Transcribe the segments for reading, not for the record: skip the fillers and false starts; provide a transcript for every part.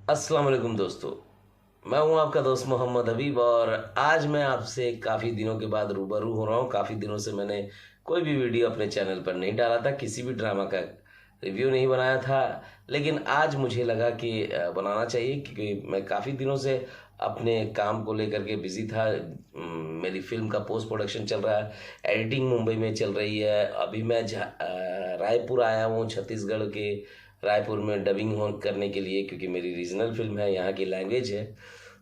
अस्सलाम वालेकुम दोस्तों। मैं हूं आपका दोस्त मोहम्मद हबीब और आज मैं आपसे काफ़ी दिनों के बाद रूबरू हो रहा हूं। काफ़ी दिनों से मैंने कोई भी वीडियो अपने चैनल पर नहीं डाला था, किसी भी ड्रामा का रिव्यू नहीं बनाया था। लेकिन आज मुझे लगा कि बनाना चाहिए, क्योंकि मैं काफ़ी दिनों से अपने काम को लेकर के बिजी था। मेरी फिल्म का पोस्ट प्रोडक्शन चल रहा है, एडिटिंग मुंबई में चल रही है। अभी मैं रायपुर आया हूँ, छत्तीसगढ़ के रायपुर में डबिंग करने के लिए, क्योंकि मेरी रीजनल फिल्म है, यहाँ की लैंग्वेज है।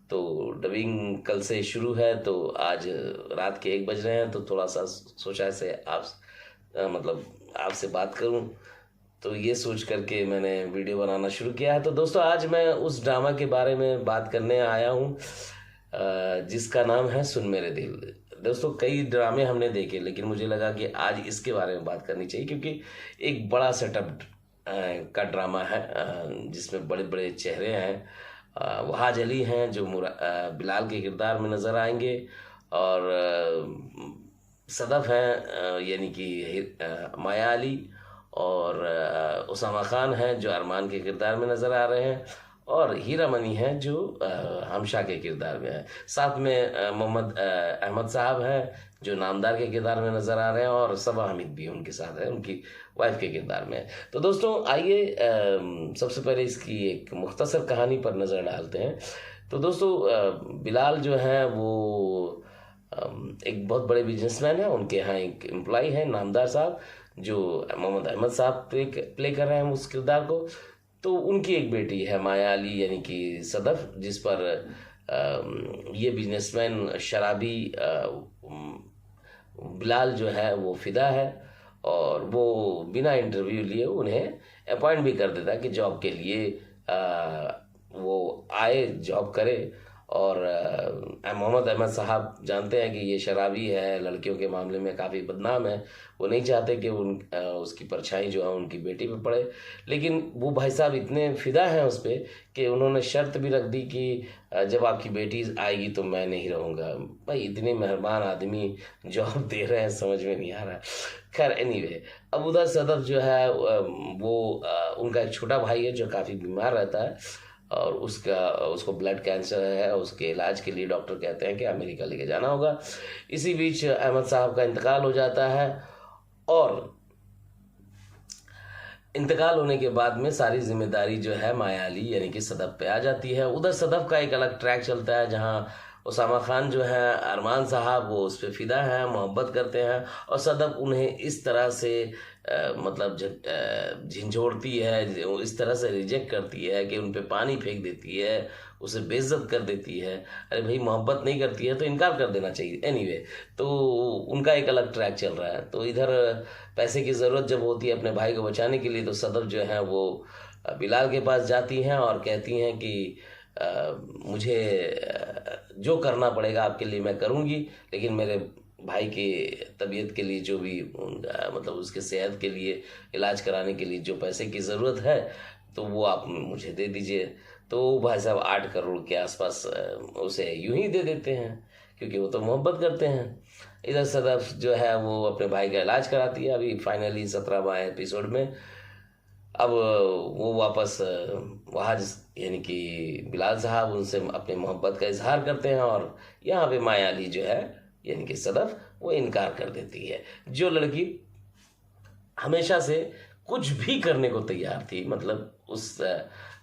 तो डबिंग कल से शुरू है, तो आज रात के 1 बज रहे हैं, तो थोड़ा सा सोचा से आप मतलब आपसे बात करूं। तो ये सोच करके मैंने वीडियो बनाना शुरू किया है। तो दोस्तों, आज मैं उस ड्रामा के बारे में बात करने आया हूँ जिसका नाम है सुन मेरे दिल। दोस्तों, कई ड्रामे हमने देखे, लेकिन मुझे लगा कि आज इसके बारे में बात करनी चाहिए, क्योंकि एक बड़ा सेटअप का ड्रामा है जिसमें बड़े बड़े चेहरे हैं। वहाज अली हैं जो बिलाल के किरदार में नज़र आएंगे, और सदफ हैं यानी कि माया अली, और उसामा खान हैं जो अरमान के किरदार में नज़र आ रहे हैं, और हीरा मनी हैं जो हमशा के किरदार में है। साथ में मोहम्मद अहमद साहब हैं जो नामदार के किरदार में नज़र आ रहे हैं, और सबा हमीद भी उनके साथ है, उनकी वाइफ के किरदार में है। तो दोस्तों, आइए सबसे पहले इसकी एक मुख्तसर कहानी पर नज़र डालते हैं। तो दोस्तों, बिलाल जो है वो एक बहुत बड़े बिजनेसमैन है। उनके यहाँ एक एम्प्लॉय है नामदार साहब, जो मोहम्मद अहमद साहब प्ले कर रहे हैं उस किरदार को। तो उनकी एक बेटी है माया अली यानी कि सदफ, जिस पर ये बिजनेसमैन शराबी बिलाल जो है वो फिदा है, और वो बिना इंटरव्यू लिए उन्हें अपॉइंट भी कर देता है कि जॉब के लिए वो आए, जॉब करे। और मोहम्मद अहमद साहब जानते हैं कि ये शराबी है, लड़कियों के मामले में काफ़ी बदनाम है। वो नहीं चाहते कि उसकी परछाई जो है उनकी बेटी पे पड़े। लेकिन वो भाई साहब इतने फिदा हैं उस पर कि उन्होंने शर्त भी रख दी कि जब आपकी बेटी आएगी तो मैं नहीं रहूँगा। भाई, इतने मेहरबान आदमी जॉब दे रहे हैं, समझ में नहीं आ रहा। खैर, एनीवे, अब उधर सदफ जो है उनका एक छोटा भाई है जो काफ़ी बीमार रहता है, और उसको ब्लड कैंसर है। उसके इलाज के लिए डॉक्टर कहते हैं कि अमेरिका लेके जाना होगा। इसी बीच अहमद साहब का इंतकाल हो जाता है, और इंतकाल होने के बाद में सारी जिम्मेदारी जो है माया अली यानी कि सदफ पे आ जाती है। उधर सदफ का एक अलग ट्रैक चलता है, जहां उसामा खान जो है अरमान साहब वो उस पर फिदा हैं, मोहब्बत करते हैं, और सदफ उन्हें इस तरह से मतलब झिंझोड़ती है, इस तरह से रिजेक्ट करती है कि उन पे पानी फेंक देती है, उसे बेइज्जत कर देती है। अरे भाई, मोहब्बत नहीं करती है तो इनकार कर देना चाहिए। एनीवे, तो उनका एक अलग ट्रैक चल रहा है। तो इधर पैसे की ज़रूरत जब होती है अपने भाई को बचाने के लिए, तो सदफ जो है वो बिलाल के पास जाती हैं और कहती हैं कि मुझे जो करना पड़ेगा आपके लिए मैं करूँगी, लेकिन मेरे भाई की तबीयत के लिए जो भी मतलब उसके सेहत के लिए इलाज कराने के लिए जो पैसे की ज़रूरत है, तो वो आप मुझे दे दीजिए। तो भाई साहब 8 करोड़ के आसपास उसे यूं ही दे देते हैं, क्योंकि वो तो मोहब्बत करते हैं। इधर सदफ जो है वो अपने भाई का इलाज कराती है। अभी फाइनली 17वां एपिसोड में अब वो वापस वहाँ यानी कि बिलाल साहब उनसे अपनी मोहब्बत का इजहार करते हैं, और यहाँ पे माया अली जो है यानी कि सदफ वो इनकार कर देती है। जो लड़की हमेशा से कुछ भी करने को तैयार थी, मतलब उस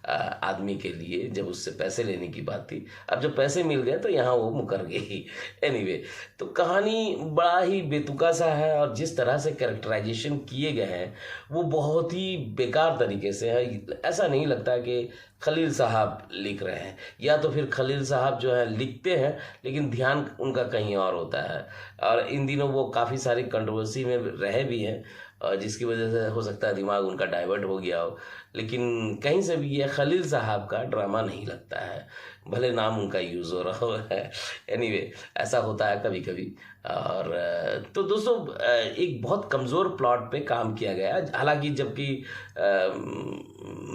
आदमी के लिए जब उससे पैसे लेने की बात थी, अब जब पैसे मिल गए तो यहाँ वो मुकर गई। एनीवे, तो कहानी बड़ा ही बेतुका सा है, और जिस तरह से कैरेक्टराइजेशन किए गए हैं वो बहुत ही बेकार तरीके से है। ऐसा नहीं लगता कि खलील साहब लिख रहे हैं, या तो फिर खलील साहब जो है लिखते हैं लेकिन ध्यान उनका कहीं और होता है। और इन दिनों वो काफ़ी सारी कंट्रोवर्सी में रहे भी हैं, जिसकी वजह से हो सकता है दिमाग उनका डाइवर्ट हो गया हो। लेकिन कहीं से भी ये खलील साहब का ड्रामा नहीं लगता है, भले नाम उनका यूज़ हो रहा है। एनीवे, ऐसा होता है कभी कभी। और तो दोस्तों, एक बहुत कमज़ोर प्लॉट पे काम किया गया, हालांकि जबकि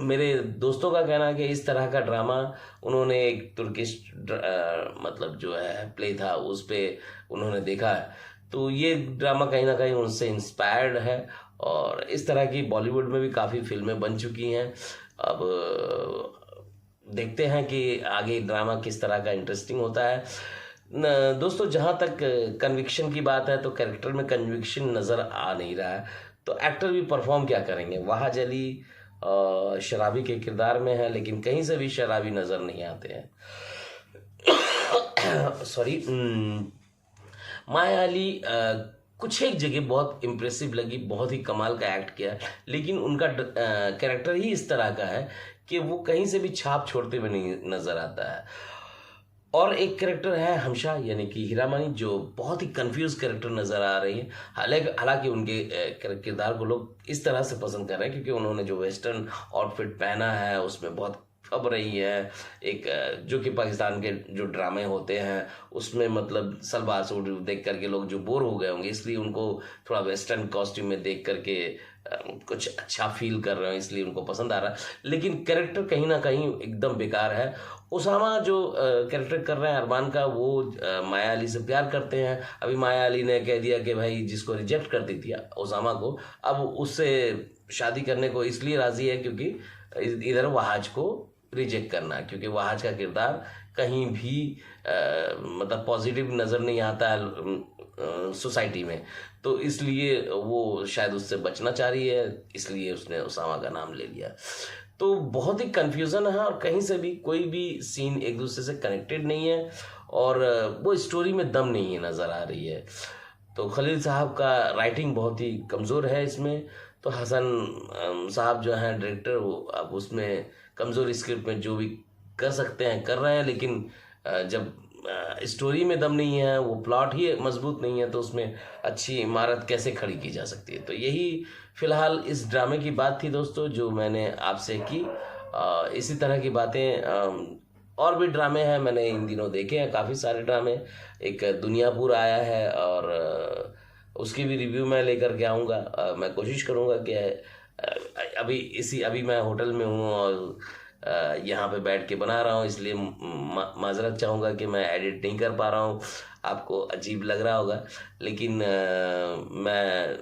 मेरे दोस्तों का कहना है कि इस तरह का ड्रामा उन्होंने एक तुर्किश मतलब जो है प्ले था उस पे उन्होंने देखा है। तो ये ड्रामा कहीं ना कहीं उनसे इंस्पायर्ड है, और इस तरह की बॉलीवुड में भी काफ़ी फिल्में बन चुकी हैं। अब देखते हैं कि आगे ड्रामा किस तरह का इंटरेस्टिंग होता है। दोस्तों, जहाँ तक कन्विक्शन की बात है तो कैरेक्टर में कन्विक्शन नज़र आ नहीं रहा है, तो एक्टर भी परफॉर्म क्या करेंगे। वहाज अली शराबी के किरदार में है, लेकिन कहीं से भी शराबी नज़र नहीं आते हैं। सॉरी। माया अली कुछ एक जगह बहुत इम्प्रेसिव लगी, बहुत ही कमाल का एक्ट किया, लेकिन उनका कैरेक्टर ही इस तरह का है कि वो कहीं से भी छाप छोड़ते हुए नहीं नज़र आता है। और एक कैरेक्टर है हमशा यानी कि हीरामानी, जो बहुत ही कंफ्यूज कैरेक्टर नज़र आ रही है। हालांकि उनके किरदार को लोग इस तरह से पसंद कर रहे हैं क्योंकि उन्होंने जो वेस्टर्न आउटफिट पहना है उसमें बहुत खब रही है। एक जो कि पाकिस्तान के जो ड्रामे होते हैं उसमें मतलब सलवार सूट देख करके लोग जो बोर हो गए होंगे, इसलिए उनको थोड़ा वेस्टर्न कॉस्ट्यूम में देख करके कुछ अच्छा फील कर रहे हो, इसलिए उनको पसंद आ रहा है। लेकिन कैरेक्टर कहीं ना कहीं एकदम बेकार है। उसामा जो कैरेक्टर कर रहे हैं अरमान का, वो माया अली से प्यार करते हैं। अभी माया अली ने कह दिया कि भाई जिसको रिजेक्ट करती थी उसामा को, अब उससे शादी करने को इसलिए राजी है क्योंकि इधर वहाज को रिजेक्ट करना है, क्योंकि वहाज का किरदार कहीं भी मतलब पॉजिटिव नज़र नहीं आता है सोसाइटी में, तो इसलिए वो शायद उससे बचना चाह रही है, इसलिए उसने उसामा का नाम ले लिया। तो बहुत ही कन्फ्यूज़न है और कहीं से भी कोई भी सीन एक दूसरे से कनेक्टेड नहीं है और वो स्टोरी में दम नहीं है नज़र आ रही है। तो खलील साहब का राइटिंग बहुत ही कमज़ोर है इसमें। तो हसन साहब जो हैं डायरेक्टर, वो अब उसमें कमज़ोर स्क्रिप्ट में जो भी कर सकते हैं कर रहे हैं, लेकिन जब स्टोरी में दम नहीं है, वो प्लॉट ही मजबूत नहीं है, तो उसमें अच्छी इमारत कैसे खड़ी की जा सकती है। तो यही फ़िलहाल इस ड्रामे की बात थी दोस्तों, जो मैंने आपसे की। इसी तरह की बातें और भी ड्रामे हैं, मैंने इन दिनों देखे हैं काफ़ी सारे ड्रामे। एक दुनियापुर आया है और उसकी भी रिव्यू मैं लेकर के आऊँगा। मैं कोशिश करूँगा कि अभी मैं होटल में हूँ और यहाँ पे बैठ के बना रहा हूँ, इसलिए माजरत चाहूँगा कि मैं एडिट नहीं कर पा रहा हूँ। आपको अजीब लग रहा होगा, लेकिन मैं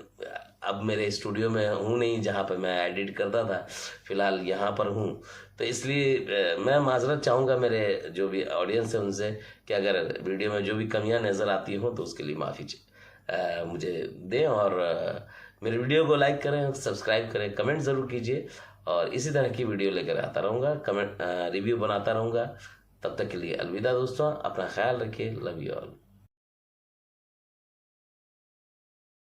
अब मेरे स्टूडियो में हूँ नहीं जहाँ पे मैं एडिट करता था, फ़िलहाल यहाँ पर हूँ। तो इसलिए मैं माजरत चाहूँगा मेरे जो भी ऑडियंस है उनसे कि अगर वीडियो में जो भी कमियाँ नज़र आती हों तो उसके लिए माफ़ी मुझे दें। और मेरे वीडियो को लाइक करें, सब्सक्राइब करें, कमेंट ज़रूर कीजिए और इसी तरह की वीडियो लेकर आता रहूँगा, रिव्यू बनाता रहूँगा। तब तक के लिए अलविदा दोस्तों, अपना ख्याल रखिए। Love you all.